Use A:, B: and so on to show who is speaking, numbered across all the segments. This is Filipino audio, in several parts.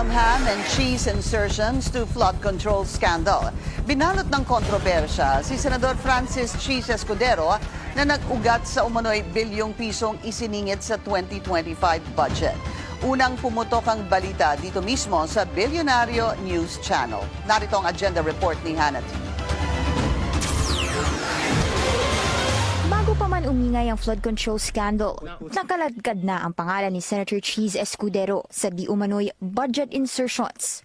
A: From ham and cheese insertions to flood control scandal. Binalot ng kontrobersya si Senador Francis Cheese Escudero na nag-ugat sa umano'y bilyong pisong isiningit sa 2025 budget. Unang pumutok ang balita dito mismo sa Billionario News Channel. Narito ang agenda report ni Hannah T.
B: Bago pa man umingay ang flood control scandal, nakaladkad na ang pangalan ni Senator Cheese Escudero sa di umano'y budget insertions.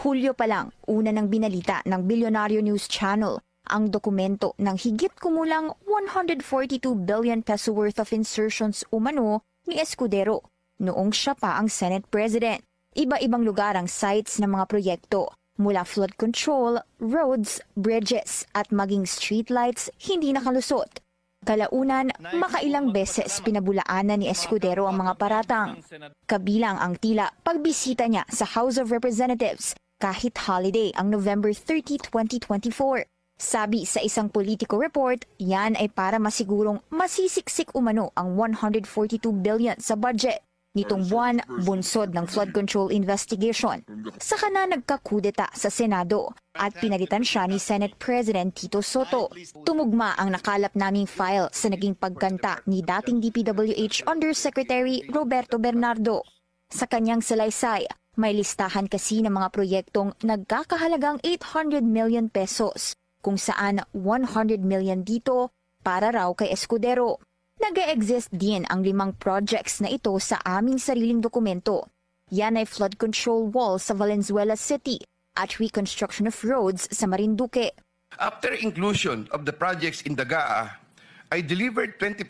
B: Hulyo pa lang, una nang binalita ng Billionario News Channel ang dokumento ng higit kumulang 142 billion peso worth of insertions umano ni Escudero noong siya pa ang Senate President. Iba-ibang lugar ang sites ng mga proyekto, mula flood control, roads, bridges at maging streetlights hindi nakalusot. Kalaunan, makailang beses pinabulaanan ni Escudero ang mga paratang. Kabilang ang tila pagbisita niya sa House of Representatives kahit holiday ang November 30, 2024. Sabi sa isang Politico report, yan ay para masigurong masisiksik umano ang 142 billion sa budget. Nitong buwan, bunsod ng flood control investigation. Saka na nagkakudeta sa Senado at pinalitan siya ni Senate President Tito Soto. Tumugma ang nakalap naming file sa naging pagkanta ni dating DPWH Undersecretary Roberto Bernardo. Sa kanyang salaysay, may listahan kasi ng mga proyektong nagkakahalagang 800 million pesos, kung saan 100 million dito para raw kay Escudero. Nag-e-exist din ang 5 projects na ito sa aming sariling dokumento. Yan ay flood control wall sa Valenzuela City at reconstruction of roads sa Marinduque.
C: After inclusion of the projects in Dagaa, I delivered 20%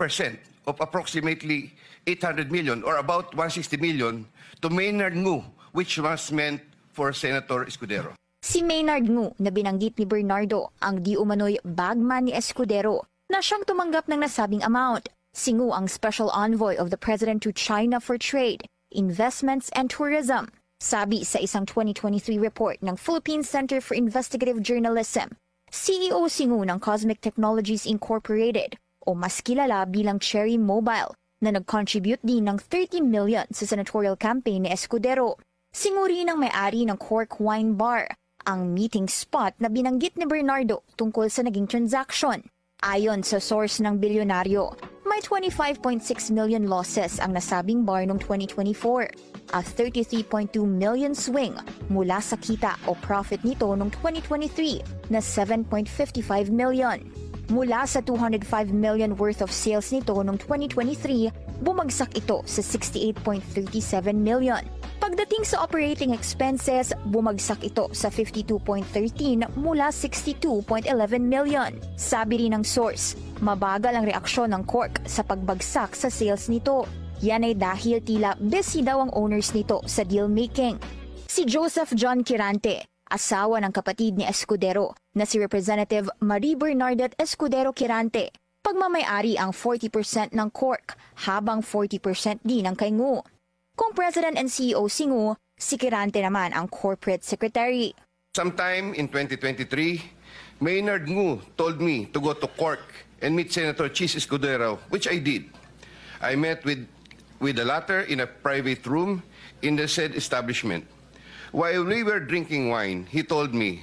C: of approximately 800 million or about 160 million to Maynard Ngu, which was meant for Senator Escudero.
B: Si Maynard Ngu na binanggit ni Bernardo ang di umano'y bagman ni Escudero na siyang tumanggap ng nasabing amount. Si Ngu ang Special Envoy of the President to China for Trade, Investments and Tourism. Sabi sa isang 2023 report ng Philippine Center for Investigative Journalism, CEO si Ngu ng Cosmic Technologies Incorporated o mas kilala bilang Cherry Mobile na nag-contribute din ng 30 million sa senatorial campaign ni Escudero. Si Ngu rin ang may-ari ng Cork Wine Bar, ang meeting spot na binanggit ni Bernardo tungkol sa naging transaction. Ayon sa source ng bilyonaryo, may 25.6 million losses ang nasabing bar noong 2024, a 33.2 million swing mula sa kita o profit nito noong 2023 na 7.55 million. Mula sa 205 million worth of sales nito noong 2023, bumagsak ito sa 68.37 million. Pagdating sa operating expenses, bumagsak ito sa 52.13 mula 62.11 million. Sabi rin ng source, mabagal ang reaksyon ng Cork sa pagbagsak sa sales nito. Yan ay dahil tila busy daw ang owners nito sa deal making. Si Joseph John Quirante, asawa ng kapatid ni Escudero na si Representative Marie Bernardet Escudero Quirante, pagmamayari ang 40% ng Cork habang 40% din ang kay Ngu. Kung President and CEO si Ngu, si Quirante naman ang Corporate Secretary.
C: Sometime in 2023, Maynard Ngu told me to go to Cork and meet Senator Cheese Escudero, which I did. I met with the latter in a private room in the said establishment. While we were drinking wine, he told me,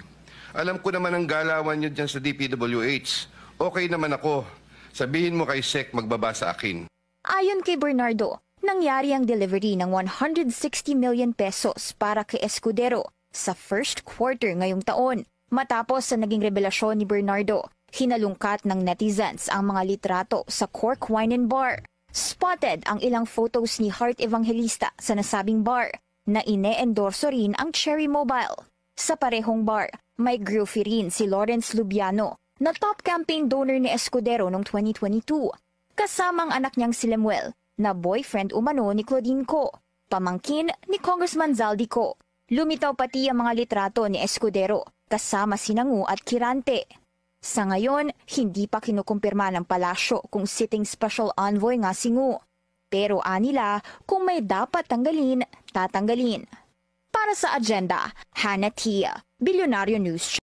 C: alam ko naman ang galawan niyo dyan sa DPWH. Okay naman ako. Sabihin mo kay Sec magbaba sa akin.
B: Ayon kay Bernardo, nangyari ang delivery ng 160 million pesos para kay Escudero sa first quarter ngayong taon. Matapos sa naging revelasyon ni Bernardo, hinalungkat ng netizens ang mga litrato sa Cork Wine and Bar. Spotted ang ilang photos ni Heart Evangelista sa nasabing bar na ine-endorso rin ang Cherry Mobile. Sa parehong bar, may groupie rin si Lawrence Lubiano na top campaign donor ni Escudero noong 2022. Kasamang anak niyang si Lemuel na boyfriend umano ni Claudine Co, pamangkin ni Congressman Zaldi Co. Lumitaw pati ang mga litrato ni Escudero kasama sina Ngu at Quirante. Sa ngayon, hindi pa kinukumpirma ng palasyo kung sitting special envoy nga si Ngu. Pero anila, kung may dapat tanggalin, tatanggalin. Para sa agenda, Hannah T, Billionario News.